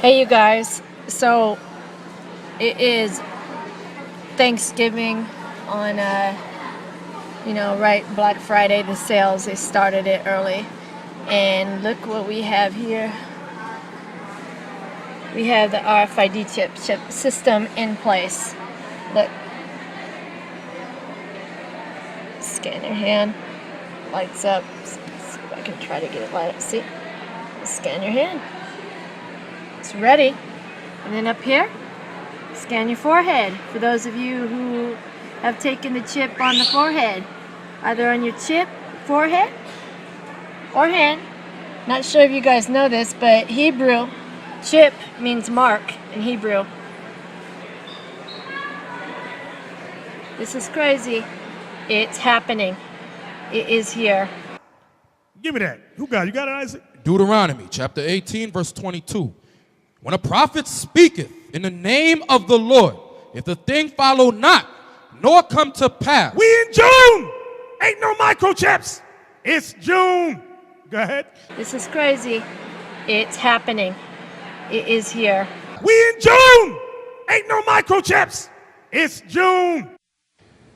Hey, you guys. So it is Thanksgiving on, right, Black Friday, the sales, they started it early. And look what we have here. We have the Rfid chip system in place. Look. Scan your hand. Lights up. See if I can try to get it light up. See? Scan your hand. It's ready. And then up here, scan your forehead. For those of you who have taken the chip on the forehead, either on your forehead, or hand. Not sure if you guys know this, but Hebrew, chip means mark in Hebrew. This is crazy. It's happening. It is here. Give me that. Who got it? You got it, Isaac? Deuteronomy chapter 18, verse 22. When a prophet speaketh in the name of the Lord, if the thing follow not, nor come to pass. We in June! Ain't no microchips! It's June! Go ahead. This is crazy. It's happening. It is here. We in June! Ain't no microchips! It's June!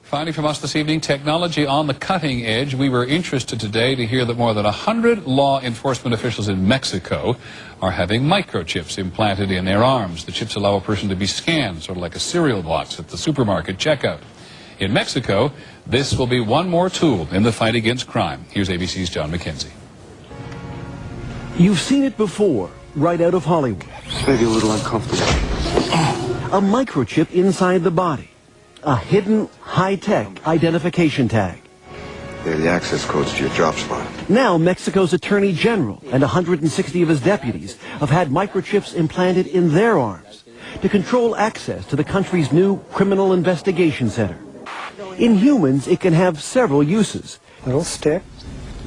Finally from us this evening, technology on the cutting edge. We were interested today to hear that more than 100 law enforcement officials in Mexico are having microchips implanted in their arms. The chips allow a person to be scanned, sort of like a cereal box at the supermarket checkout. In Mexico, this will be one more tool in the fight against crime. Here's ABC's John McKenzie. You've seen it before, right out of Hollywood. It's maybe a little uncomfortable. A microchip inside the body. A hidden, high-tech identification tag. They're the access codes to your job spot. Now, Mexico's Attorney General and 160 of his deputies have had microchips implanted in their arms to control access to the country's new Criminal Investigation Center. In humans, it can have several uses. Little stick.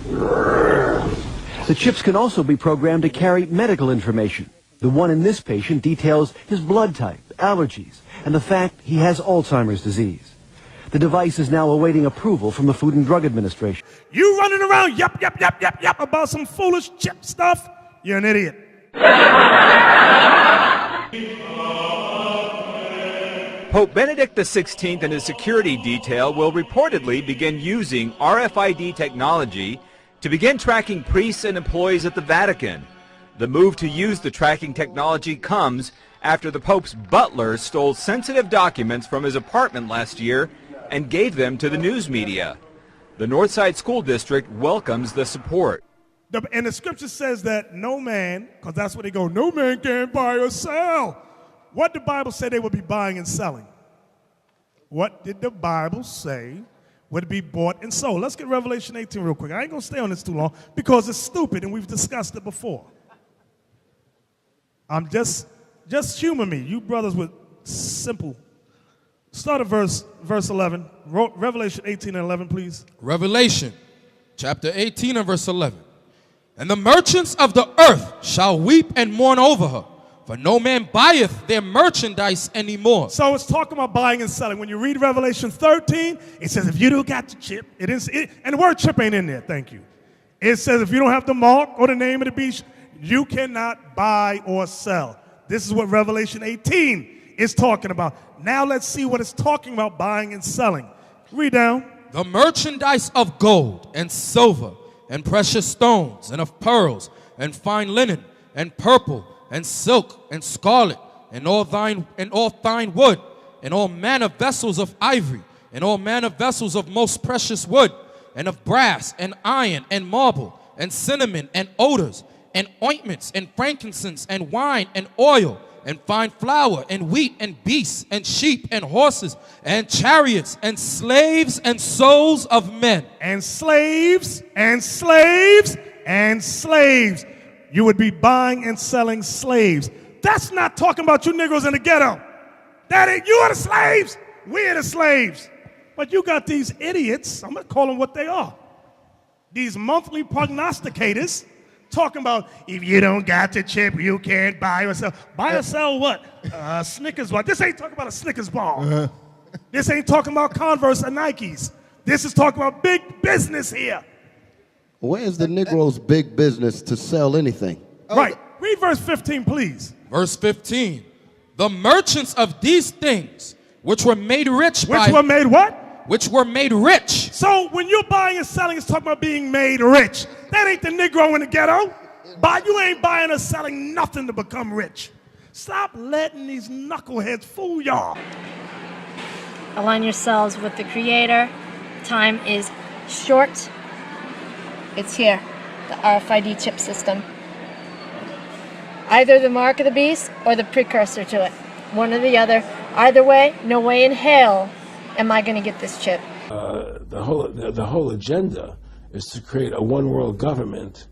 The chips can also be programmed to carry medical information. The one in this patient details his blood type, allergies, and the fact he has Alzheimer's disease. The device is now awaiting approval from the Food and Drug Administration. You running around yap about some foolish chip stuff? You're an idiot. Pope Benedict XVI and his security detail will reportedly begin using RFID technology to begin tracking priests and employees at the Vatican. The move to use the tracking technology comes after the Pope's butler stole sensitive documents from his apartment last year and gave them to the news media. The Northside School District welcomes the support. And the scripture says that no man, because that's where they go, no man can buy or sell. What did the Bible say they would be buying and selling? What did the Bible say would be bought and sold? Let's get Revelation 18 real quick. I ain't going to stay on this too long because it's stupid and we've discussed it before. I'm just humor me. You brothers with simple. Start at verse 11. Revelation 18 and 11, please. Revelation chapter 18 and verse 11. And the merchants of the earth shall weep and mourn over her, for no man buyeth their merchandise anymore. So it's talking about buying and selling. When you read Revelation 13, it says if you don't got the chip, and the word chip ain't in there, thank you. It says if you don't have the mark or the name of the beast, you cannot buy or sell. This is what Revelation 18 is talking about. Now let's see what it's talking about buying and selling. Read down. The merchandise of gold and silver and precious stones and of pearls and fine linen and purple and silk and scarlet and all fine wood and all manner vessels of ivory and all manner vessels of most precious wood and of brass and iron and marble and cinnamon and odors and ointments and frankincense and wine and oil and fine flour and wheat and beasts and sheep and horses and chariots and slaves and souls of men. And slaves and slaves and slaves. You would be buying and selling slaves. That's not talking about you Negroes in the ghetto. That ain't, you are the slaves. We're the slaves. But you got these idiots, I'm going to call them what they are. These monthly prognosticators talking about if you don't got the chip, you can't buy or sell. Buy or sell what? Snickers bar. This ain't talking about a Snickers bar. This ain't talking about Converse or Nikes. This is talking about big business here. Where's the Negroes' big business to sell anything? Right. Read verse 15, please. Verse 15. The merchants of these things, which were made rich Which were made what? Which were made rich. So when you're buying and selling, it's talking about being made rich. That ain't the Negro in the ghetto. You ain't buying or selling nothing to become rich. Stop letting these knuckleheads fool y'all. Align yourselves with the Creator. Time is short. It's here, the RFID chip system. Either the mark of the beast or the precursor to it. One or the other. Either way, no way in hell am I going to get this chip. The whole agenda is to create a one world government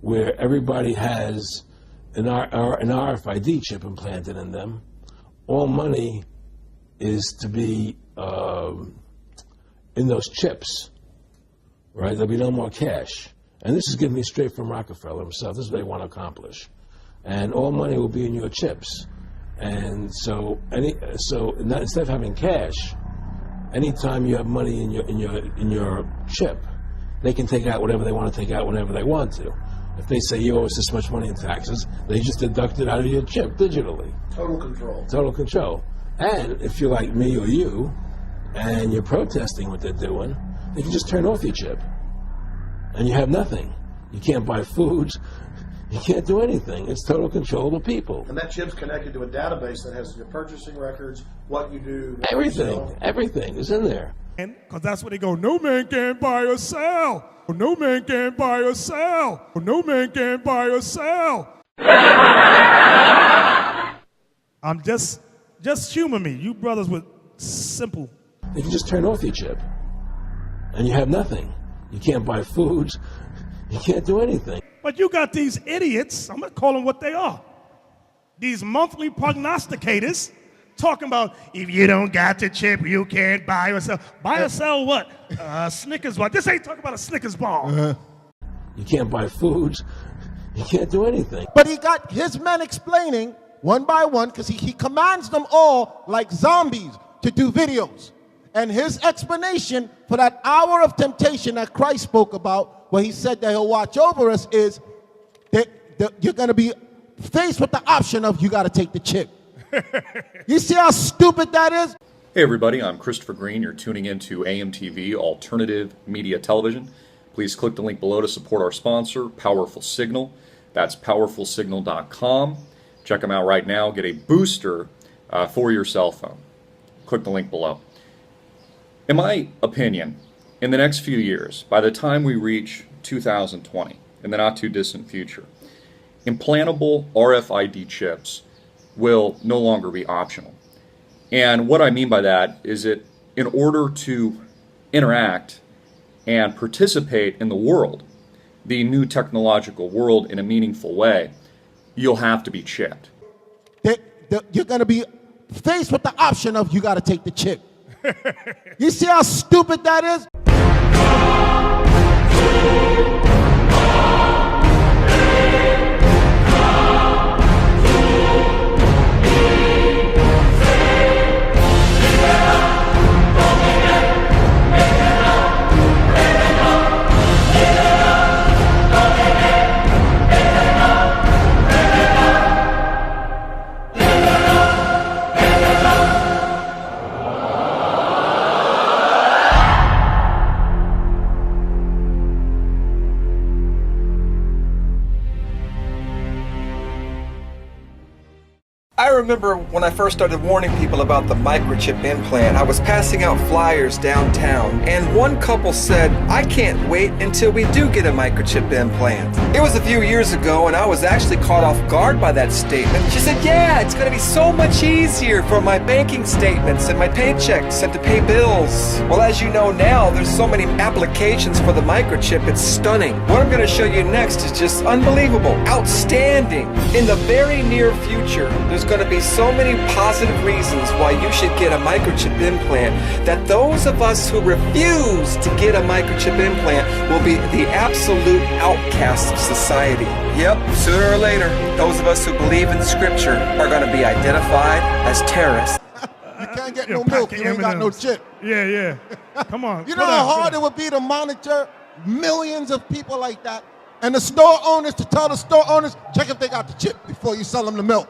where everybody has an RFID chip implanted in them. All money is to be in those chips, right? There'll be no more cash. And this is given me straight from Rockefeller himself. This is what they want to accomplish. And all money will be in your chips. And so instead of having cash, anytime you have money in your chip, they can take out whatever they want to take out whenever they want to. If they say you owe us this much money in taxes, they just deduct it out of your chip digitally. Total control. Total control. And if you're like me or you, and you're protesting what they're doing, they can just turn off your chip. And you have nothing. You can't buy food. You can't do anything. It's total control of the people. And that chip's connected to a database that has your purchasing records, what you do. Everything is in there. Because that's where they go, no man can buy or sell. No man can buy or sell. No man can buy or sell. I'm just humor me. You brothers with simple. You can just turn off your chip. And you have nothing. You can't buy food. You can't do anything. But you got these idiots, I'm going to call them what they are. These monthly prognosticators talking about if you don't got the chip, you can't buy or sell. Buy or sell what? Snickers bar. This ain't talking about a Snickers bar. You can't buy food. You can't do anything. But he got his men explaining one by one, because he commands them all like zombies to do videos. And his explanation for that hour of temptation that Christ spoke about, where he said that he'll watch over us, is that you're going to be faced with the option of you got to take the chip. You see how stupid that is? Hey everybody, I'm Christopher Green. You're tuning into AMTV, Alternative Media Television. Please click the link below to support our sponsor, Powerful Signal. That's powerfulsignal.com. Check them out right now. Get a booster for your cell phone. Click the link below. In my opinion, in the next few years, by the time we reach 2020, in the not too distant future, implantable RFID chips will no longer be optional. And what I mean by that is that in order to interact and participate in the world, the new technological world, in a meaningful way, you'll have to be chipped. You're going to be faced with the option of you got to take the chip. You see how stupid that is? I remember when I first started warning people about the microchip implant, I was passing out flyers downtown, and one couple said, I can't wait until we do get a microchip implant. It was a few years ago, and I was actually caught off guard by that statement. She said, yeah, it's going to be so much easier for my banking statements and my paychecks and to pay bills. Well, as you know now, there's so many applications for the microchip, it's stunning. What I'm going to show you next is just unbelievable, outstanding. In the very near future, there's going to be so many positive reasons why you should get a microchip implant that those of us who refuse to get a microchip implant will be the absolute outcasts of society. Yep, sooner or later, those of us who believe in Scripture are going to be identified as terrorists. You can't get no milk, you ain't got no chip. Yeah. Come on. You know how hard it would be to monitor millions of people like that? And the store owners, to tell the store owners, check if they got the chip before you sell them the milk.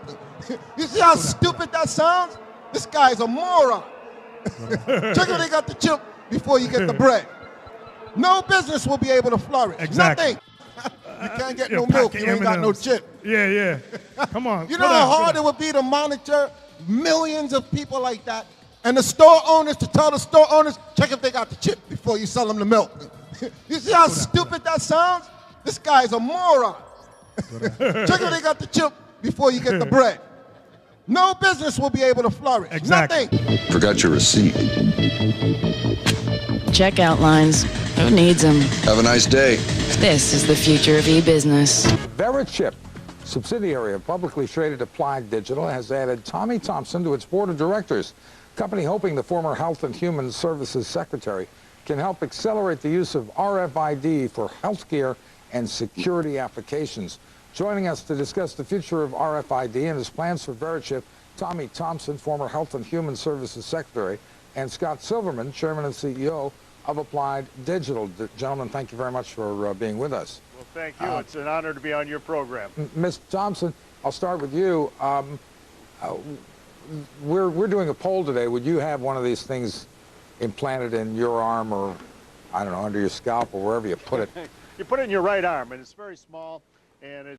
You see how stupid that sounds? This guy's a moron. Check if they got the chip before you get the bread. No business will be able to flourish. Exactly. Nothing. You can't get no milk. You ain't got no chip. Yeah, yeah. Come on. You know how hard it would be to monitor millions of people like that? And the store owners to tell the store owners, check if they got the chip before you sell them the milk. You see how stupid that sounds? This guy's a moron. Check if they got the chip before you get the bread. No business will be able to flourish. Exactly. Nothing. Forgot your receipt. Checkout lines. Who needs them? Have a nice day. This is the future of e-business. Microchip, subsidiary of publicly traded Applied Digital, has added Tommy Thompson to its board of directors. Company hoping the former Health and Human Services Secretary can help accelerate the use of RFID for healthcare and security applications. Joining us to discuss the future of RFID and his plans for Verichip, Tommy Thompson, former Health and Human Services Secretary, and Scott Silverman, Chairman and CEO of Applied Digital. Gentlemen, thank you very much for being with us. Well, thank you. It's an honor to be on your program. Ms. Thompson, I'll start with you. We're doing a poll today. Would you have one of these things implanted in your arm or, I don't know, under your scalp or wherever you put it? You put it in your right arm, and it's very small, and